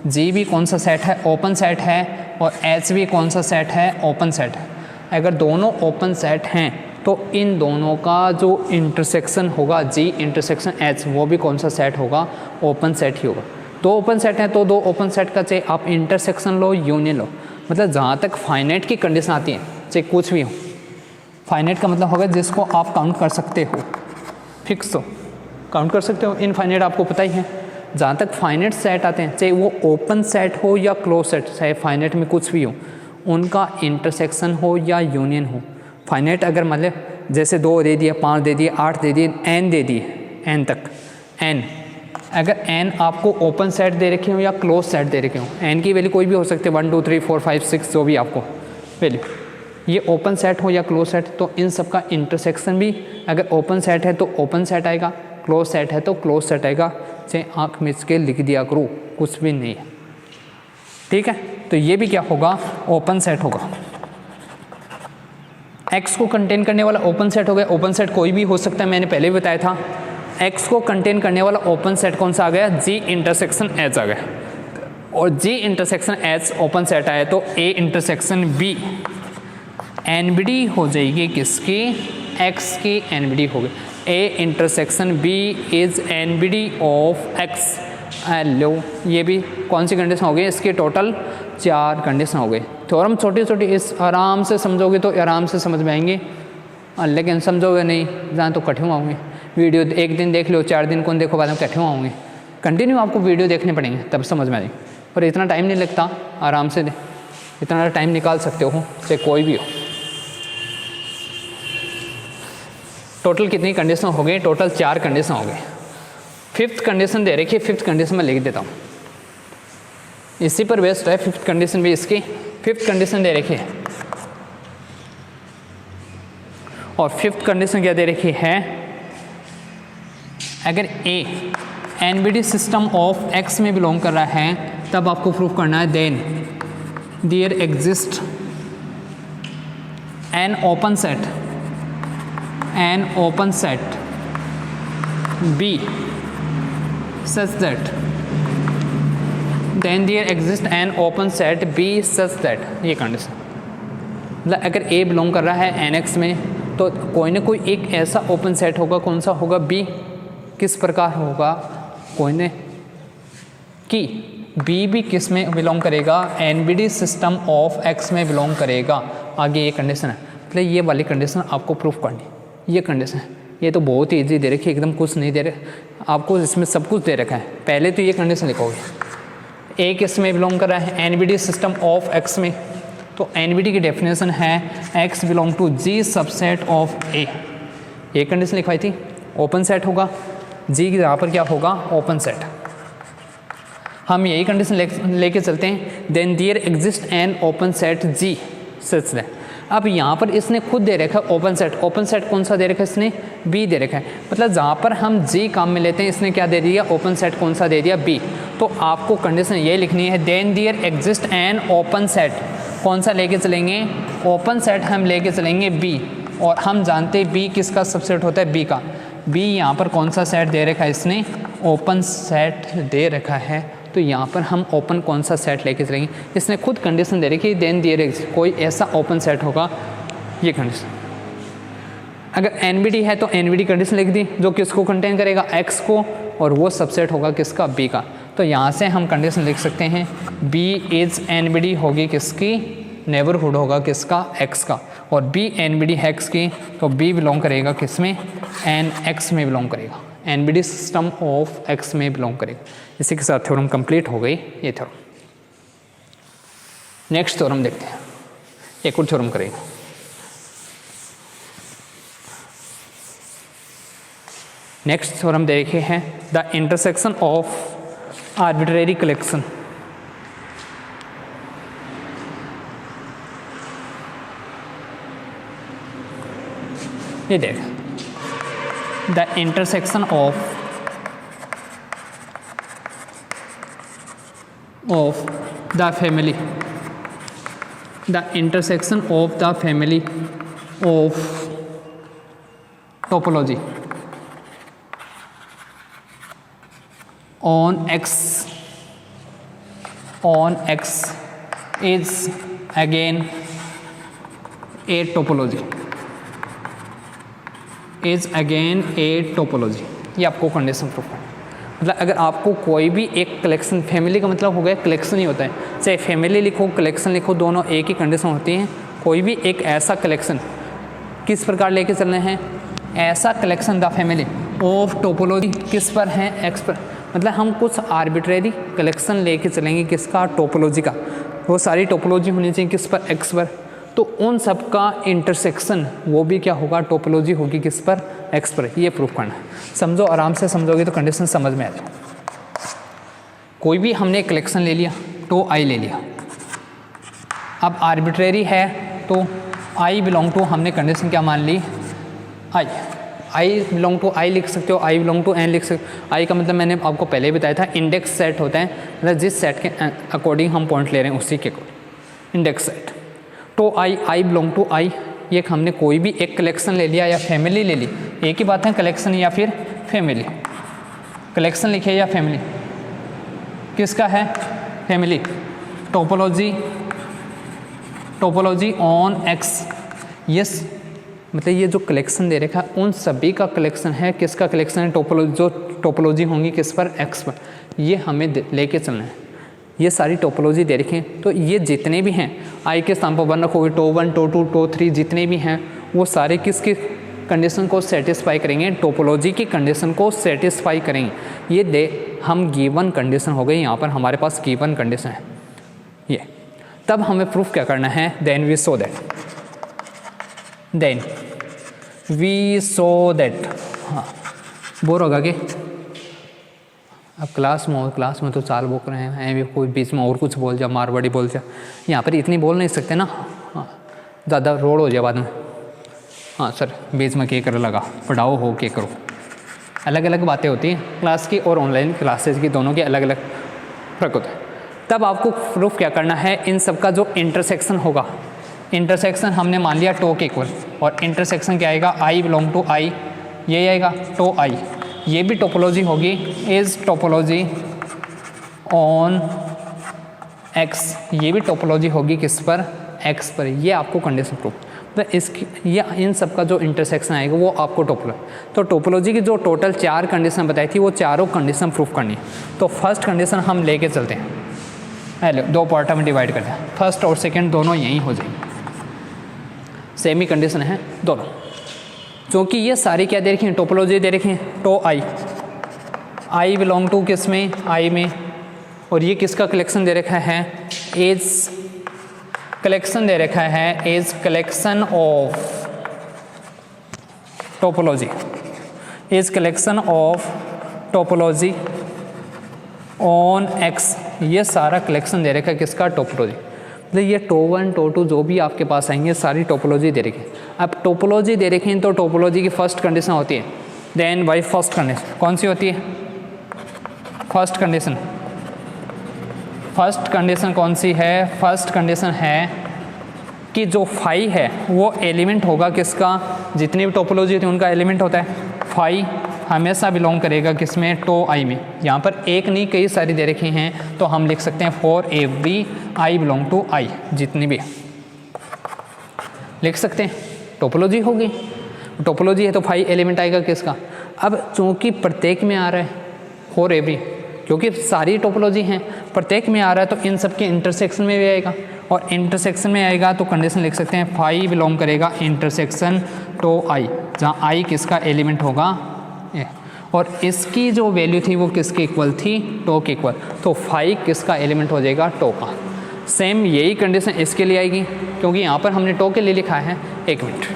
g भी कौन सा सेट है, ओपन सेट है, और h भी कौन सा सेट है, ओपन सेट है। अगर दोनों ओपन सेट हैं तो इन दोनों का जो इंटरसेक्शन होगा g इंटरसेक्शन h, वो भी कौन सा सेट होगा, ओपन सेट ही होगा। दो ओपन सेट हैं तो दो ओपन सेट का चाहे आप इंटरसेक्शन लो, यूनियन लो, मतलब जहाँ तक फाइनाइट की कंडीशन आती है, चाहे कुछ भी हो। फाइनाइट का मतलब होगा जिसको आप काउंट कर सकते हो, फिक्स हो, काउंट कर सकते हो। इनफाइनाइट आपको पता ही है। जहाँ तक फाइनाइट सेट आते हैं, चाहे वो ओपन सेट हो या क्लोज सेट, चाहे फाइनाइट में कुछ भी हो, उनका इंटरसेक्शन हो या यूनियन हो। फाइनाइट अगर मतलब जैसे 2 दे दिए, 5 दे दिए, 8 दे दिए, n दे दिए, n तक, n, अगर n आपको ओपन सेट दे रखे हो या क्लोज सेट दे रखे हो, n की वैल्यू कोई भी हो सकती है, 1 2 3 4 5 6, जो भी आपको वैल्यू, ये ओपन सेट हो या क्लोज सेट, तो इन सब का इंटरसेक्शन भी अगर ओपन सेट है तो ओपन सेट आएगा, क्लोज सेट है तो क्लोज सेट आएगा। चाहे आँख मिच के लिख दिया करो, कुछ भी नहीं है, ठीक है। तो ये भी क्या होगा, ओपन सेट होगा। x को कंटेन करने वाला ओपन सेट हो गया। ओपन सेट कोई भी हो सकता है, मैंने पहले भी बताया था। x को कंटेन करने वाला ओपन सेट कौन सा आ गया, g इंटरसेक्शन h आ गया, और g intersection h open set आया तो a इंटरसेक्शन b एनबीडी हो जाएगी किसकी, x की एनबीडी हो गई। a intersection b is NBD of x। लो, ये भी कौन सी कंडीशन हो गई, इसके टोटल 4 कंडीशन हो गई। थ्योरम छोटी छोटी, इस आराम से समझोगे तो आराम से समझ में आएंगे, लेकिन समझोगे नहीं जहाँ तो कठिन होंगे। वीडियो एक दिन देख लो, 4 दिन कौन देखो, बाद में कठिन होंगे। कंटिन्यू आपको वीडियो देखने पड़ेंगे तब समझ में आएगी, पर इतना टाइम नहीं लगता, आराम से इतना टाइम निकाल सकते हो, चाहे कोई भी हो। टोटल कितनी कंडीशन हो गई, टोटल 4 कंडीशन हो गई। 5th कंडीशन दे रखी है, 5th कंडीशन में लिख देता हूँ, इसी पर बेस्ड है 5th कंडीशन भी इसकी। 5th कंडीशन दे रखी है, और 5th कंडीशन क्या दे रखी है, अगर a NBD system of x में बिलोंग कर रहा है, तब आपको प्रूफ करना है then there exist an open set B such that then there exist an open set B such that, ये कंडीशन। मतलब अगर ए बिलोंग कर रहा है NX में तो कोई ना कोई एक ऐसा ओपन सेट होगा, कौन सा होगा, बी। किस प्रकार होगा, कोई ने कि बी भी किस में बिलोंग करेगा, NBD सिस्टम ऑफ X में बिलोंग करेगा। आगे ये कंडीशन है, मतलब ये वाली कंडीशन आपको प्रूफ करनी। ये कंडीशन है, ये तो बहुत ही ईजी दे रखी है, एकदम कुछ नहीं दे रहे आपको, इसमें सब कुछ दे रखा है। पहले तो ये कंडीशन लिखोगे, ए किस में बिलोंग कर रहा है, NBD सिस्टम ऑफ X में। तो NBD की डेफिनेशन है X belong to G subset of A। ये कंडीशन लिखवाई थी, ओपन सेट होगा, G की यहाँ पर क्या होगा, ओपन सेट। हम यही कंडीशन लेके चलते हैं, then there exist an open set G such that. अब यहाँ पर इसने खुद दे रखा है ओपन सेट, ओपन सेट कौन सा दे रखा है इसने, B दे रखा है। मतलब जहाँ पर हम G काम में लेते हैं, इसने क्या दे दिया, ओपन सेट कौन सा दे दिया, B। तो आपको कंडीशन ये लिखनी है, then there exist an open set, कौन सा लेके चलेंगे, ओपन सेट हम लेके चलेंगे B। और हम जानते हैं B किसका सबसेट होता है, B का। B यहाँ पर कौन सा सेट दे रखा है इसने, ओपन सेट दे रखा है। तो यहाँ पर हम ओपन कौन सा सेट लेके चलेंगे, इसने खुद कंडीशन दे रखी है, देन देयर एग्जिस्ट कोई ऐसा ओपन सेट होगा, ये कंडीशन। अगर NBD है तो NBD कंडीशन लिख दी, जो किसको कंटेन करेगा, X को, और वो सबसेट होगा किसका, B का। तो यहाँ से हम कंडीशन लिख सकते हैं, B इज NBD होगी किसकी, नेबरहुड होगा किसका, X का। और B NBD है X की, तो B बिलोंग करेगा किस में, X में बिलोंग करेगा, NBD सिस्टम ऑफ X में बिलोंग करेगा। इसी के साथ थ्योरम कंप्लीट हो गई, ये थ्योरम। नेक्स्ट थ्योरम देखते हैं, एक और थ्योरम करेंगे। नेक्स्ट थ्योरम देखे हैं, the intersection of arbitrary collection. ये देख, the intersection of the family, the intersection of the family of topology on X is again a topology, is again a topology। ये आपको कंडीशन प्रूफ है। मतलब अगर आपको कोई भी एक कलेक्शन, फैमिली का मतलब हो गया कलेक्शन ही होता है, चाहे फैमिली लिखो कलेक्शन लिखो, दोनों एक ही कंडीशन होती हैं। कोई भी एक ऐसा कलेक्शन किस प्रकार लेके चलने हैं, ऐसा collection the family of topology किस पर है, X पर। मतलब हम कुछ आर्बिट्रेरी कलेक्शन लेके चलेंगे किसका, टोपोलॉजी का। वो सारी टोपोलॉजी होनी चाहिए किस पर, X पर। तो उन सब का इंटरसेक्शन वो भी क्या होगा, टोपोलॉजी होगी किस पर, X पर। ये प्रूफ करना है, समझो, आराम से समझोगे तो कंडीशन समझ में आ जाए। कोई भी हमने कलेक्शन ले लिया, तो I ले लिया। अब आर्बिट्रेरी है तो I बिलोंग टू, हमने कंडीशन क्या मान ली, I बिलोंग टू I लिख सकते हो, I बिलोंग टू N लिख सकते हो। I का मतलब मैंने आपको पहले ही बताया था, इंडेक्स सेट होता है, मतलब जिस सेट के अकॉर्डिंग हम पॉइंट ले रहे हैं उसी के इंडेक्स सेट। तो I बिलोंग टू I, ये हमने कोई भी एक कलेक्शन ले लिया या फैमिली ले ली, एक ही बात है, कलेक्शन या फिर फैमिली। कलेक्शन लिखे या फैमिली, किसका है, family. Topology on X, yes, मतलब ये जो कलेक्शन दे रखा है उन सभी का कलेक्शन है, किसका कलेक्शन है, टोपोलॉजी। जो टोपोलॉजी होंगी किस पर, X पर। ये हमें लेके चलना है। ये सारी टोपोलॉजी दे रखी हैं, तो ये जितने भी हैं I के स्थान पर 1 रखोगे, टो 1 टो 2 टो 3 जितने भी हैं वो सारे किसकी कंडीशन को सेटिस्फाई करेंगे, टोपोलॉजी की कंडीशन को सेटिस्फाई करेंगे। ये दे हम गिवन कंडीशन हो गई, यहाँ पर हमारे पास गिवन कंडीशन है ये। तब हमें प्रूफ क्या करना है, देन वी सो दैट, हाँ बोर होगा कि अब क्लास में तो चाल बोल रहे हैं, भी कोई बीच में और कुछ बोल जा, मारवाड़ी बोल जा, यहाँ पर इतनी बोल नहीं सकते ना, हाँ ज़्यादा रोड हो जाए बाद में। हाँ सर, बीच में क्या कर लगा, पढ़ाओ हो क्या करो, अलग अलग बातें होती हैं क्लास की और ऑनलाइन क्लासेस की, दोनों के अलग अलग फ़र्क होता है। तब आपको प्रूफ क्या करना है, इन सब का जो इंटरसेक्शन होगा, इंटरसेक्शन हमने मान लिया टो के इक्वल, और इंटरसेक्शन क्या आएगा, I बिलोंग टू I, ये आएगा टो I। ये भी टोपोलॉजी होगी, इज टोपोलॉजी ऑन एक्स, ये भी टोपोलॉजी होगी किस पर, एक्स पर। ये आपको कंडीशन प्रूफ, तो इसकी ये इन सब का जो इंटरसेक्शन आएगा वो आपको टोपोलॉजी। तो टोपोलॉजी की जो टोटल 4 कंडीशन बताई थी वो चारों कंडीशन प्रूफ करनी है। तो फर्स्ट कंडीशन हम लेके चलते हैं, पहले 2 पार्ट में डिवाइड करते हैं, फर्स्ट और सेकंड दोनों यही हो जाएंगे, सेम ही कंडीशन है दोनों। क्योंकि ये सारी क्या दे रखी हैं, टोपोलॉजी दे रखी हैं, टो आई बिलोंग टू किस में, आई में, और ये किसका कलेक्शन दे रखा है, एज कलेक्शन दे रखा है, as collection of topology, as collection of topology on X, ये सारा कलेक्शन दे रखा है किसका, टोपोलॉजी। मतलब ये टो 1 टो 2 जो भी आपके पास आएंगे सारी टोपोलॉजी दे रखी है। अब टोपोलॉजी दे रखी है तो टोपोलॉजी की फर्स्ट कंडीशन होती है, देन बाई फर्स्ट कंडीशन कौन सी होती है, फर्स्ट कंडीशन, फर्स्ट कंडीशन कौन सी है, फर्स्ट कंडीशन है कि जो फाई है वो एलिमेंट होगा किसका, जितनी भी टोपोलॉजी थी उनका एलिमेंट होता है, फाई हमेशा बिलोंग करेगा किसमें, टो आई में। यहाँ पर एक नहीं कई सारी दे रखी हैं, तो हम लिख सकते हैं for every I belong to I, जितनी भी लिख सकते हैं, टोपोलॉजी होगी। टोपोलॉजी है तो फाई एलिमेंट आएगा किसका। अब चूँकि प्रत्येक में आ रहा है फॉर एवरी, क्योंकि सारी टोपोलॉजी हैं, प्रत्येक में आ रहा है तो इन सब के इंटरसेक्शन में भी आएगा, और इंटरसेक्शन में आएगा तो कंडीशन लिख सकते हैं फाई बिलोंग करेगा इंटरसेक्शन टो आई, जहाँ आई किसका एलिमेंट होगा, और इसकी जो वैल्यू थी वो किसके इक्वल थी, टो के इक्वल, तो फाई किसका एलिमेंट हो जाएगा, टो का। सेम यही कंडीशन इसके लिए आएगी, क्योंकि यहाँ पर हमने टो के लिए लिखा है, 1 मिनट,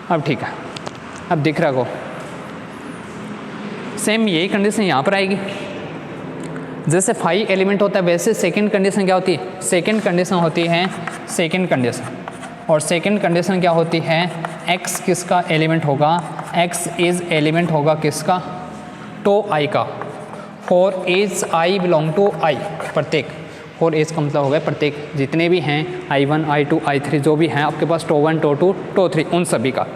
अब ठीक है, अब दिख रहा को, सेम यही कंडीशन यहाँ पर आएगी। जैसे फाई एलिमेंट होता है वैसे सेकंड कंडीशन क्या होती है, सेकंड कंडीशन होती है सेकंड कंडीशन, और सेकंड कंडीशन क्या होती है, x किसका एलिमेंट होगा, x इज एलिमेंट होगा किसका, टो आई का, for each I belong to I, प्रत्येक, फॉर एज का मतलब होगा प्रत्येक, जितने भी हैं I1 I2 I3 जो भी हैं आपके पास, टो 1 टो 2 टो 3, उन सभी का।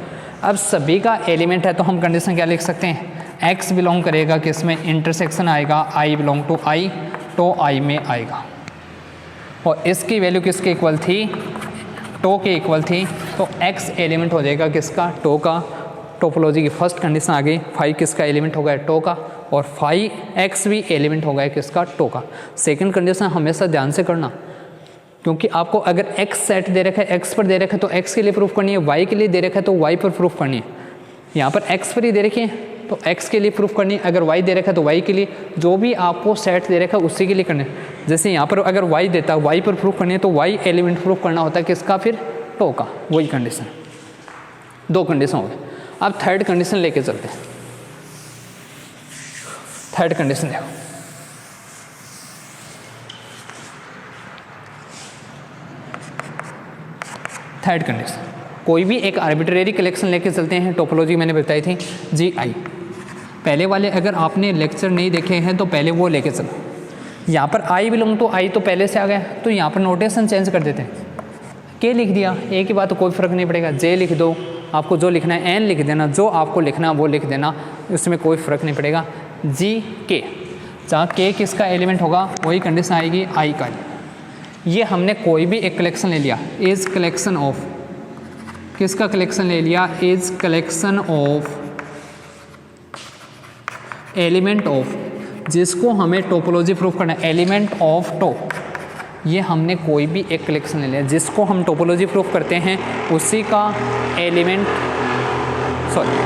अब सभी का एलिमेंट है तो हम कंडीशन क्या लिख सकते हैं, x बिलोंग करेगा किस में, इंटरसेक्शन आएगा I belong to I, tau I में आएगा, और इसकी वैल्यू किसके इक्वल थी, टो के इक्वल थी, तो x एलिमेंट हो जाएगा किसका, टो का। टोपोलॉजी की फर्स्ट कंडीशन आ गई, फाई किसका एलिमेंट होगा, टो का, और फाई x भी एलिमेंट होगा किसका, टो का। सेकंड कंडीशन हमेशा ध्यान से करना, क्योंकि आपको अगर x सेट दे रखा है, x पर दे रखा है तो x के लिए प्रूफ करनी है, y के लिए दे रखा है तो y पर प्रूफ करनी है। यहाँ पर x पर ही दे रखी है तो x के लिए प्रूफ करनी है, अगर y दे रखा है तो y के लिए, जो भी आपको सेट दे रखा है उसी के लिए करना है। जैसे यहाँ पर अगर y देता है, y पर प्रूफ करनी है तो y एलिमेंट प्रूफ करना होता है किसका, फिर टो का, वही कंडीशन। 2 कंडीशन हो गए। अब थर्ड कंडीशन लेके चलते हैं, थर्ड कंडीशन देखो, थर्ड कंडीशन, कोई भी एक आर्बिट्रेरी कलेक्शन लेके चलते हैं, टोपोलॉजी मैंने बताई थी GI। पहले वाले अगर आपने लेक्चर नहीं देखे हैं तो पहले वो लेके चलो। यहाँ पर I बिलोंग टू I तो पहले से आ गया, तो यहाँ पर नोटेशन चेंज कर देते हैं, K लिख दिया, एक ही बात, तो कोई फ़र्क नहीं पड़ेगा, J लिख दो, आपको जो लिखना है, N लिख देना, जो आपको लिखना है वो लिख देना, उसमें कोई फ़र्क नहीं पड़ेगा। GK, जहाँ K किसका एलिमेंट होगा वही कंडीशन आएगी I का। ये हमने कोई भी एक कलेक्शन ले लिया, इज कलेक्शन ऑफ, किसका कलेक्शन ले लिया, is collection of element of, जिसको हमें टोपोलॉजी प्रूफ करना है, एलिमेंट ऑफ टो। ये हमने कोई भी एक कलेक्शन ले लिया जिसको हम टोपोलॉजी प्रूफ करते हैं, उसी का एलिमेंट, सॉरी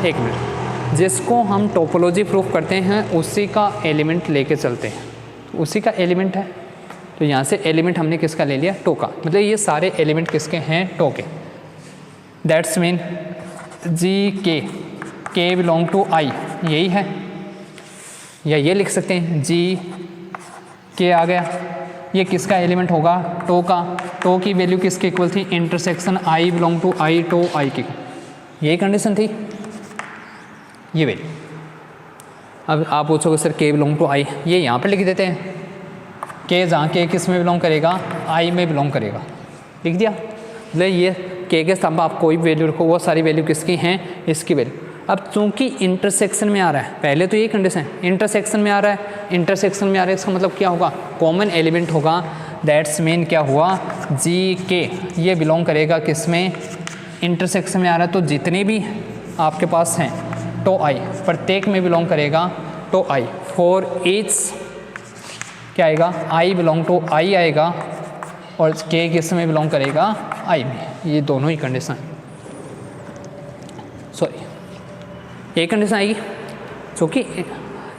1 मिनट, जिसको हम टोपोलॉजी प्रूफ करते हैं उसी का एलिमेंट लेके चलते हैं, उसी का एलिमेंट है। तो यहाँ से एलिमेंट हमने किसका ले लिया, टो का, मतलब ये सारे एलिमेंट किसके हैं, टो के। That's mean GK, K belong to I, यही है, या ये लिख सकते हैं GK आ गया, ये किसका एलिमेंट होगा, टो का। टो की वैल्यू किसके इक्वल थी, intersection I belong to I, tau I की, यही कंडीशन थी, ये वैल्यू। अब आप पूछोगे sir K belong to I, ये यहाँ पर लिख देते हैं, K जहाँ K किस में बिलोंग करेगा, I में बिलोंग करेगा, लिख दिया। मतलब ये के स्तंभ आप कोई वैल्यू रखो, वो सारी वैल्यू किसकी हैं, इसकी वैल्यू। अब चूंकि इंटरसेक्शन में आ रहा है, पहले तो ये कंडीशन है, इंटरसेक्शन में आ रहा है, इंटरसेक्शन में आ रहा है, इसका मतलब क्या होगा, कॉमन एलिमेंट होगा। दैट्स मीन क्या हुआ, जी के ये बिलोंग करेगा किसमें, इंटरसेक्शन में आ रहा है तो जितने भी आपके पास हैं टो आई, प्रत्येक में बिलोंग करेगा टो आई। फॉर ईच क्या आएगा, आई बिलोंग टू आई आएगा, और के किस में बिलोंग करेगा, आई में। ये दोनों ही कंडीशन, सॉरी ये कंडीशन आएगी, क्योंकि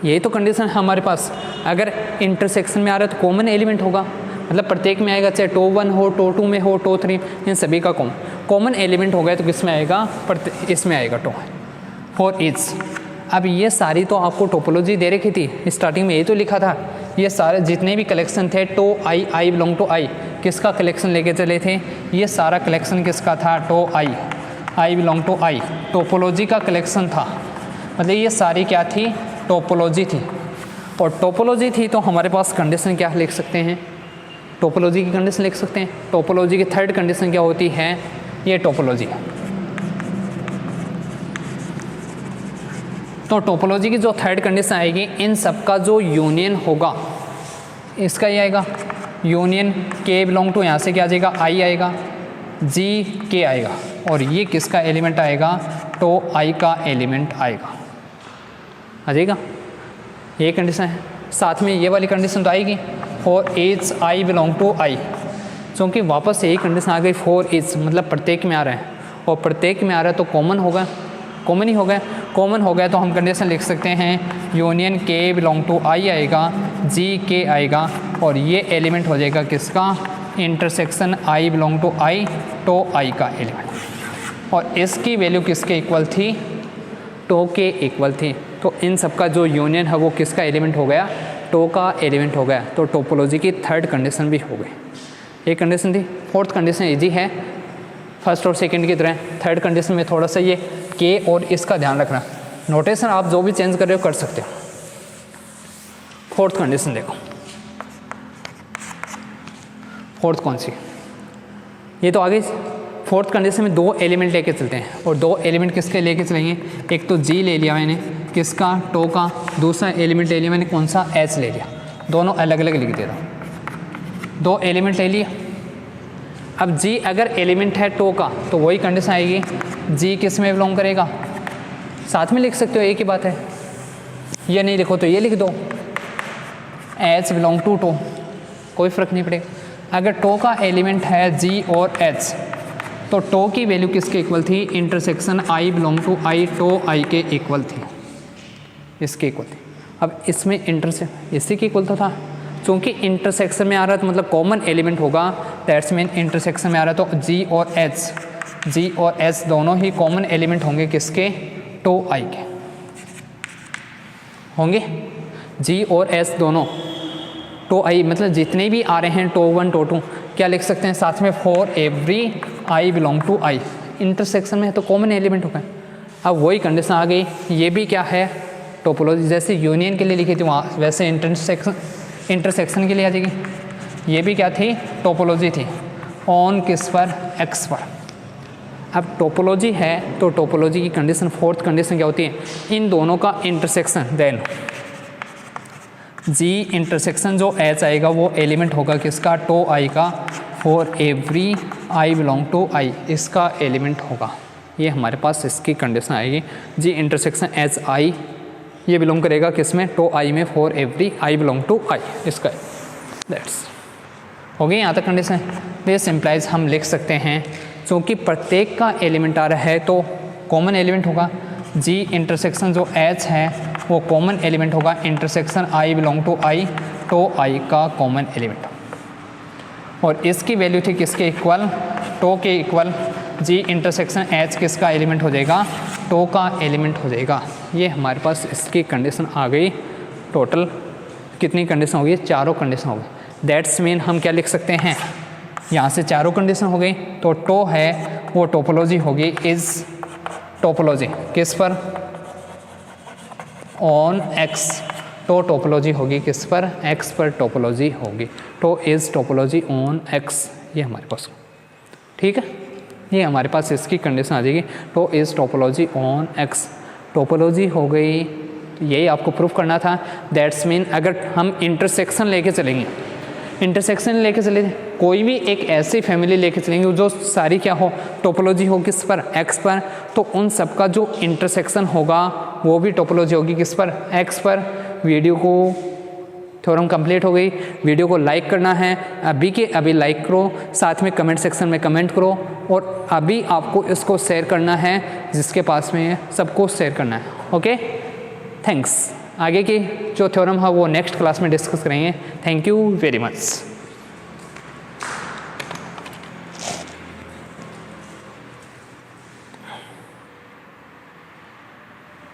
यही तो कंडीशन है हमारे पास। अगर इंटरसेक्शन में आ रहा है तो कॉमन एलिमेंट होगा, मतलब प्रत्येक में आएगा, चाहे टो 1 हो, टो 2 में हो, टो 3, इन सभी का कॉमन एलिमेंट हो गया तो किस में आएगा, इसमें आएगा टो फॉर ईच। अब ये सारी तो आपको टोपोलॉजी दे रखी थी, स्टार्टिंग में यही तो लिखा था, ये सारे जितने भी कलेक्शन थे टो I, I belong to I, किसका कलेक्शन लेके चले थे, ये सारा कलेक्शन किसका था, tau I, I belong to I, topology का कलेक्शन था। मतलब ये सारी क्या थी, टोपोलॉजी थी। और टोपोलॉजी थी तो हमारे पास कंडीशन क्या लिख सकते हैं, टोपोलॉजी की कंडीशन लिख सकते हैं। टोपोलॉजी की थर्ड कंडीशन क्या होती है, ये टोपोलॉजी। तो टोपोलॉजी की जो थर्ड कंडीशन आएगी, इन सब का जो यूनियन होगा, इसका ये आएगा यूनियन, के बिलोंग टू, यहाँ से क्या आ जाएगा, आई आएगा, जी के आएगा, और ये किसका एलिमेंट आएगा, टो आई का एलिमेंट आएगा, आ जाएगा। ये कंडीशन है। साथ में ये वाली कंडीशन तो आएगी, for each I belong to I, क्योंकि वापस यही कंडीशन आ गई, फॉर ईच मतलब प्रत्येक में आ रहा है, और प्रत्येक में आ रहा है तो कॉमन होगा, कॉमन ही हो गया, कॉमन हो गया तो हम कंडीशन लिख सकते हैं यूनियन के बिलोंग टू आई आएगा, जी के आएगा, और ये एलिमेंट हो जाएगा किसका, intersection I belong to I, टो आई का एलिमेंट। और इसकी वैल्यू किसके इक्वल थी, टो के इक्वल थी। तो इन सब का जो यूनियन है वो किसका एलिमेंट हो गया, टो का एलिमेंट हो गया। तो टोपोलॉजी की थर्ड कंडीशन भी हो गई। एक कंडीशन थी। फोर्थ कंडीशन इजी है, फर्स्ट और सेकंड की तरह। थर्ड कंडीशन में थोड़ा सा ये के और इसका ध्यान रखना, नोटेशन आप जो भी चेंज कर रहे हो कर सकते हो। फोर्थ कंडीशन देखो, फोर्थ कौन सी, ये तो आगे फोर्थ कंडीशन में दो एलिमेंट लेके चलते हैं, और दो एलिमेंट किसके लेके चलेंगे, एक तो जी ले लिया मैंने किसका, टो का, दूसरा एलिमेंट ले लिया मैंने कौन सा, एच ले लिया, दोनों अलग अलग लिख दे रहा हूँ। दो एलिमेंट ले लिया। अब जी अगर एलिमेंट है टो का तो वही कंडीशन आएगी, जी किस में बिलोंग करेगा, साथ में लिख सकते हो, एक ही बात है, ये नहीं लिखो तो ये लिख दो, एच बिलोंग टू टो, कोई फ़र्क नहीं पड़ेगा। अगर टो का एलिमेंट है जी और एच तो टो की वैल्यू किसके इक्वल थी, intersection I belong to I, टो आई के इक्वल थी, इसके इक्वल थी। अब इसमें इसी के इक्वल तो था, क्योंकि इंटरसेक्शन में आ रहा है तो मतलब कॉमन एलिमेंट होगा, दैट्स मीन इंटरसेक्शन में आ रहा है तो जी और एच दोनों ही कॉमन एलिमेंट होंगे किसके, टो आई के होंगे। जी और एच दोनों टो आई, मतलब जितने भी आ रहे हैं टो 1 टो 2 क्या लिख सकते हैं साथ में, for every I belong to I, intersection में है तो कॉमन एलिमेंट होगा। अब वही कंडीशन आ गई, ये भी क्या है, टोपोलॉजी, जैसे यूनियन के लिए लिखी थी वहाँ वैसे इंटरसेक्शन के लिए आ जाएगी। ये भी क्या थी, टोपोलॉजी थी, ऑन किस पर, एक्स पर। अब टोपोलॉजी है तो टोपोलॉजी की कंडीशन, फोर्थ कंडीशन क्या होती है, इन दोनों का इंटरसेक्शन, देन जी इंटरसेक्शन जो एच आएगा वो एलिमेंट होगा किसका, टो आई का, for every I belong to I, इसका एलिमेंट होगा। ये हमारे पास इसकी कंडीशन आएगी, जी इंटरसेक्शन एच आई ये बिलोंग करेगा किसमें, टो आई में, for every I belong to I, इसका दैट्स हो गई यहाँ तक कंडीशन। दिस इम्प्लाइज हम लिख सकते हैं, क्योंकि प्रत्येक का एलिमेंट आ रहा है तो कॉमन एलिमेंट होगा, जी इंटरसेक्शन जो एच है वो कॉमन एलिमेंट होगा, intersection I belong to I, टो आई का कॉमन एलिमेंट, और इसकी वैल्यू थी किसके इक्वल, टो के इक्वल। जी इंटरसेक्शन एच किसका एलिमेंट हो जाएगा, टो का एलिमेंट हो जाएगा। ये हमारे पास इसकी कंडीशन आ गई। टोटल कितनी कंडीशन हो गई, चारों कंडीशन हो गई। दैट्स मीन हम क्या लिख सकते हैं, यहाँ से चारों कंडीशन हो गई तो टो है वो टोपोलॉजी होगी, इज टोपोलॉजी किस पर, ऑन एक्स, तो टोपोलॉजी होगी किस पर, एक्स पर टोपोलॉजी होगी, तो इज टोपोलॉजी ऑन एक्स। ये हमारे पास ठीक है, ये हमारे पास इसकी कंडीशन आ जाएगी। तो is topology on x, topology हो गई, यही आपको प्रूफ करना था। दैट्स मीन अगर हम इंटरसेक्शन लेके चलेंगे, इंटरसेक्शन लेके चले, कोई भी एक ऐसी फैमिली लेके चलेंगे जो सारी क्या हो, टोपोलॉजी हो किस पर, एक्स पर, तो उन सब का जो इंटरसेक्शन होगा वो भी टोपोलॉजी होगी किस पर, एक्स पर। वीडियो को थ्योरम कंप्लीट हो गई। वीडियो को लाइक करना है अभी के अभी लाइक करो, साथ में कमेंट सेक्शन में कमेंट करो, और अभी आपको इसको शेयर करना है, जिसके पास में है सबको शेयर करना है। Okay, thanks. आगे की जो थ्योरम है वो नेक्स्ट क्लास में डिस्कस करेंगे। Thank you very much.